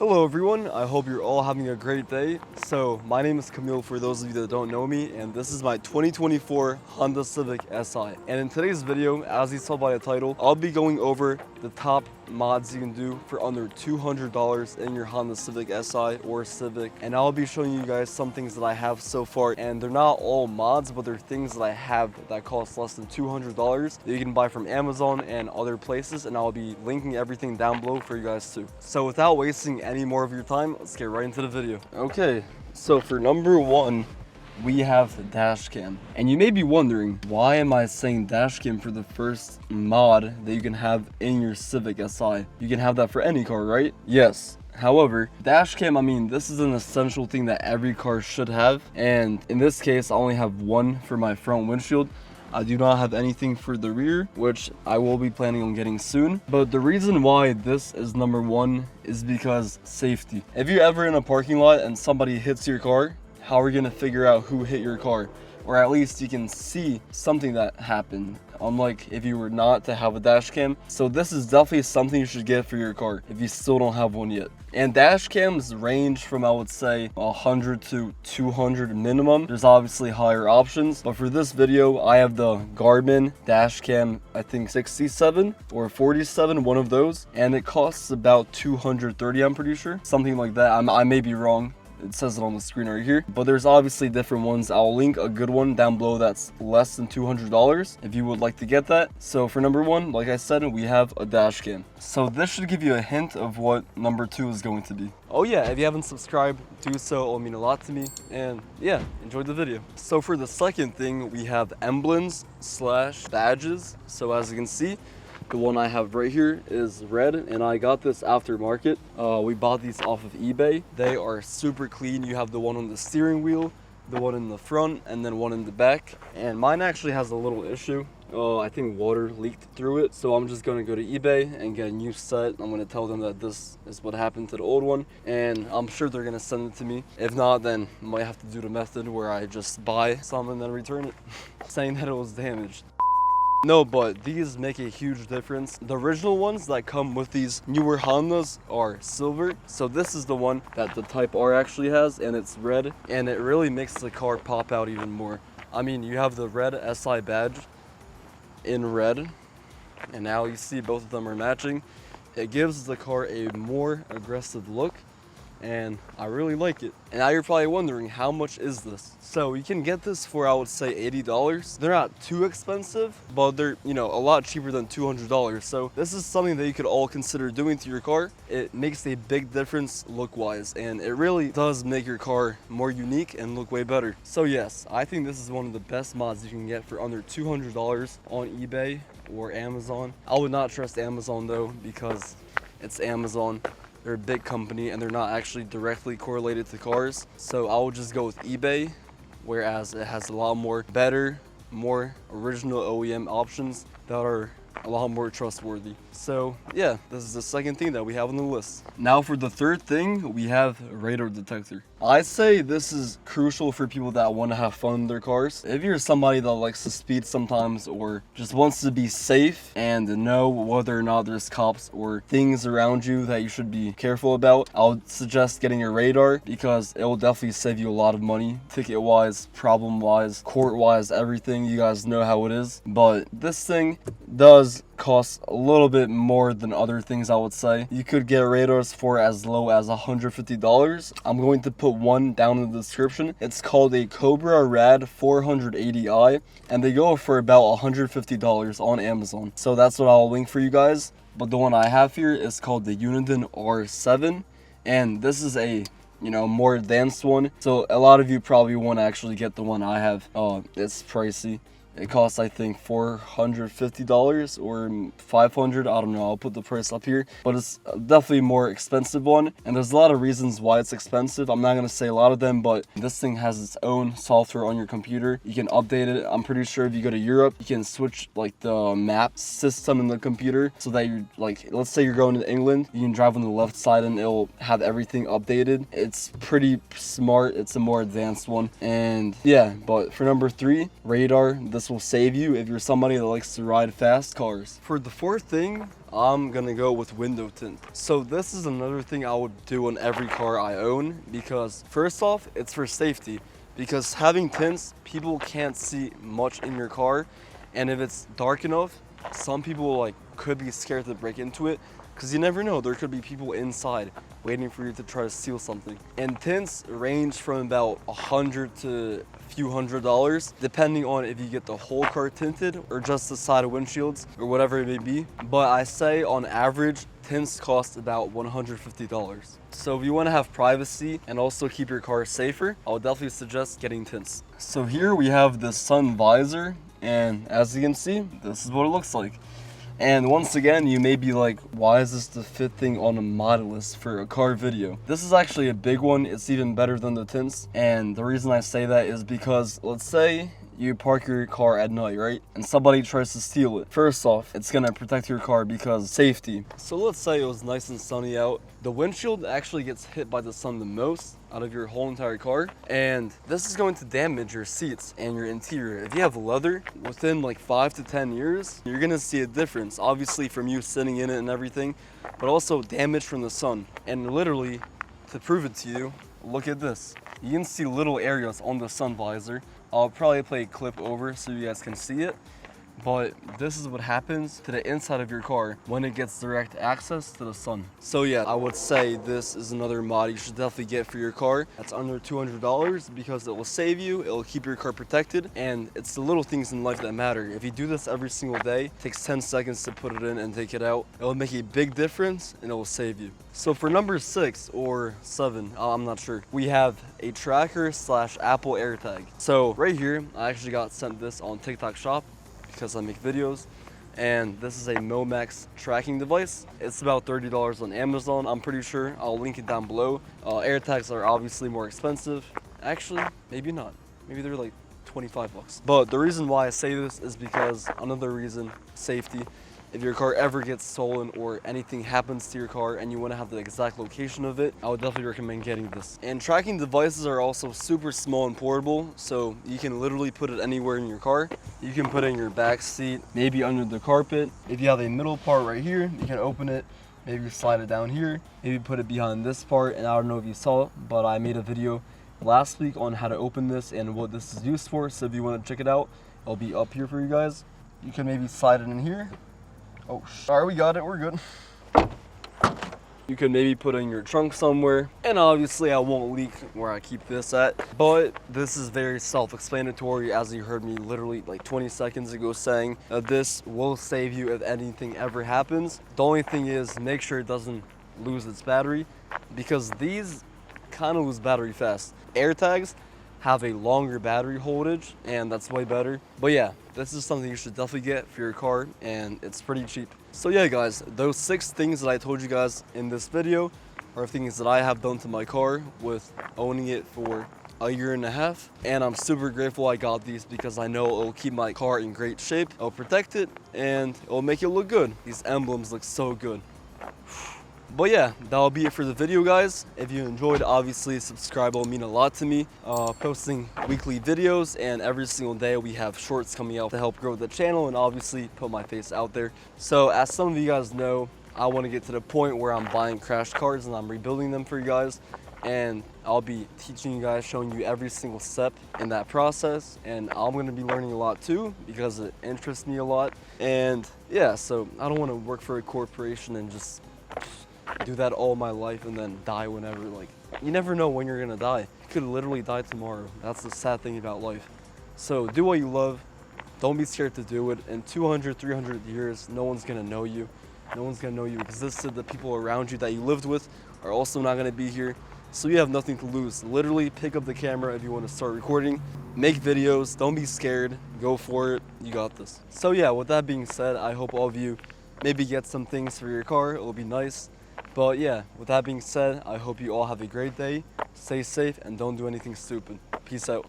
Hello everyone, I hope you're all having a great day. So my name is Kamil for those of you that don't know me, and this is my 2024 Honda Civic Si. And in today's video, as you saw by the title, I'll be going over the top mods you can do for under $200 in your Honda Civic Si or Civic. And I'll be showing you guys some things that I have so far, and they're not all mods, but they're things that I have that cost less than $200 that you can buy from Amazon and other places, and I'll be linking everything down below for you guys too. So without wasting any more of your time, let's get right into the video. Okay, so for number one, we have the dash cam. And you may be wondering, why am I saying dash cam for the first mod that you can have in your Civic Si? You can have that for any car, right? Yes. However, dash cam, I mean, this is an essential thing that every car should have. And in this case, I only have one for my front windshield. I do not have anything for the rear, which I will be planning on getting soon. But the reason why this is number one is because safety. If you're ever in a parking lot and somebody hits your car, how are you gonna figure out who hit your car? Or at least you can see something that happened, unlike if you were not to have a dash cam. So this is definitely something you should get for your car if you still don't have one yet. And dash cams range from, I would say, 100 to 200 minimum. There's obviously higher options, but for this video, I have the Garmin dash cam, I think 67 or 47, one of those, and it costs about 230, I'm pretty sure, something like that. I may be wrong. It says it on the screen right here, but there's obviously different ones. I'll link a good one down below that's less than $200 if you would like to get that. So for number one, like I said, we have a dash cam. So this should give you a hint of what number two is going to be. Oh yeah, if you haven't subscribed, do so. It'll mean a lot to me. And yeah, enjoy the video. So for the second thing, we have emblems / badges. So as you can see, the one I have right here is red, and I got this aftermarket. We bought these off of eBay. They are super clean. You have the one on the steering wheel, the one in the front, and then one in the back. And mine actually has a little issue. I think water leaked through it. So I'm just gonna go to eBay and get a new set. I'm gonna tell them that this is what happened to the old one, and I'm sure they're gonna send it to me. If not, then I might have to do the method where I just buy some and then return it, saying that it was damaged. No, but these make a huge difference. The original ones that come with these newer Hondas are silver. So this is the one that the Type R actually has, and it's red. And it really makes the car pop out even more. I mean, you have the red SI badge in red, and now you see both of them are matching. It gives the car a more aggressive look, and I really like it. And now you're probably wondering, how much is this? So you can get this for, I would say, $80. They're not too expensive, but they're, you know, a lot cheaper than $200. So this is something that you could all consider doing to your car. It makes a big difference look-wise, and it really does make your car more unique and look way better. So yes, I think this is one of the best mods you can get for under $200 on eBay or Amazon. I would not trust Amazon though, because it's Amazon. They're a big company and they're not actually directly correlated to cars. So I would just go with eBay, whereas it has a lot more better, more original OEM options that are a lot more trustworthy. So yeah, this is the second thing that we have on the list. Now for the third thing, we have radar detector. I say this is crucial for people that want to have fun in their cars. If you're somebody that likes to speed sometimes, or just wants to be safe and know whether or not there's cops or things around you that you should be careful about, I would suggest getting a radar, because it will definitely save you a lot of money, ticket wise, problem wise, court wise, everything. You guys know how it is. But this thing does cost a little bit more than other things, I would say. You could get radars for as low as $150. I'm going to put one down in the description. It's called a Cobra Rad 480i, and they go for about $150 on Amazon. So that's what I'll link for you guys. But the one I have here is called the Uniden R7, and this is a, you know, more advanced one. So a lot of you probably want to actually get the one I have. It's pricey. It costs, I think, $450 or $500. I don't know. I'll put the price up here. But it's definitely a more expensive one. And there's a lot of reasons why it's expensive. I'm not going to say a lot of them, but this thing has its own software on your computer. You can update it. I'm pretty sure if you go to Europe, you can switch like the map system in the computer so that you're like, let's say you're going to England, you can drive on the left side and it'll have everything updated. It's pretty smart. It's a more advanced one. And yeah, but for number three, radar. This will save you if you're somebody that likes to ride fast cars. For the fourth thing, I'm gonna go with window tint. So this is another thing I would do on every car I own, because first off, it's for safety. Because having tints, people can't see much in your car, and if it's dark enough, some people like could be scared to break into it, because you never know, there could be people inside waiting for you to try to steal something. And tints range from about $100 to a few $100s, depending on if you get the whole car tinted or just the side of windshields or whatever it may be. But I say on average, tints cost about $150. So if you want to have privacy and also keep your car safer, I would definitely suggest getting tints. So here we have the sun visor, and as you can see, this is what it looks like. And once again, you may be like, why is this the fifth thing on a mod list for a car video? This is actually a big one. It's even better than the tints. And the reason I say that is because, let's say you park your car at night, right? And somebody tries to steal it. First off, it's gonna protect your car because safety. So let's say it was nice and sunny out. The windshield actually gets hit by the sun the most out of your whole entire car. And this is going to damage your seats and your interior. If you have leather, within like 5 to 10 years, you're gonna see a difference. Obviously from you sitting in it and everything, but also damage from the sun. And literally, to prove it to you, look at this. You can see little areas on the sun visor. I'll probably play a clip over so you guys can see it. But this is what happens to the inside of your car when it gets direct access to the sun. So yeah, I would say this is another mod you should definitely get for your car. That's under $200 because it will save you, it will keep your car protected, and it's the little things in life that matter. If you do this every single day, it takes 10 seconds to put it in and take it out. It will make a big difference and it will save you. So for number 6 or 7, I'm not sure, we have a tracker / Apple AirTag. So right here, I actually got sent this on TikTok Shop, because I make videos, and this is a Momax tracking device. It's about $30 on Amazon, I'm pretty sure. I'll link it down below. AirTags are obviously more expensive. Actually, maybe not. Maybe they're like 25 bucks. But the reason why I say this is because another reason, safety. If your car ever gets stolen or anything happens to your car and you want to have the exact location of it, I would definitely recommend getting this. And tracking devices are also super small and portable, so you can literally put it anywhere in your car. You can put it in your back seat, maybe under the carpet. If you have a middle part right here, you can open it, maybe slide it down here, maybe put it behind this part. And I don't know if you saw it, but I made a video last week on how to open this and what this is used for. So if you want to check it out, it'll be up here for you guys. You can maybe slide it in here. Oh, sorry, we got it, we're good. You can maybe put it in your trunk somewhere. And obviously I won't leak where I keep this at, but this is very self-explanatory, as you heard me literally like 20 seconds ago saying that this will save you if anything ever happens. The only thing is, make sure it doesn't lose its battery, because these kind of lose battery fast. AirTags have a longer battery holdage, and that's way better. But yeah, this is something you should definitely get for your car, and it's pretty cheap. So yeah guys, those 6 things that I told you guys in this video are things that I have done to my car with owning it for a year and a half, and I'm super grateful I got these because I know it'll keep my car in great shape, it'll protect it, and it'll make it look good. These emblems look so good. But yeah, that'll be it for the video, guys. If you enjoyed, obviously subscribe will mean a lot to me. Posting weekly videos, and every single day we have shorts coming out to help grow the channel and obviously put my face out there. So as some of you guys know, I want to get to the point where I'm buying crash cars and I'm rebuilding them for you guys, and I'll be teaching you guys, showing you every single step in that process, and I'm going to be learning a lot too because it interests me a lot. And yeah, so I don't want to work for a corporation and just do that all my life and then die whenever. Like, you never know when you're gonna die. You could literally die tomorrow. That's the sad thing about life. So do what you love, don't be scared to do it. In 200-300 years, no one's gonna know you. No one's gonna know you existed. The people around you that you lived with are also not gonna be here, so you have nothing to lose. Literally pick up the camera if you want to start recording, make videos, don't be scared, go for it, you got this. So yeah, with that being said, I hope all of you maybe get some things for your car. It'll be nice. But yeah, with that being said, I hope you all have a great day, stay safe, and don't do anything stupid. Peace out.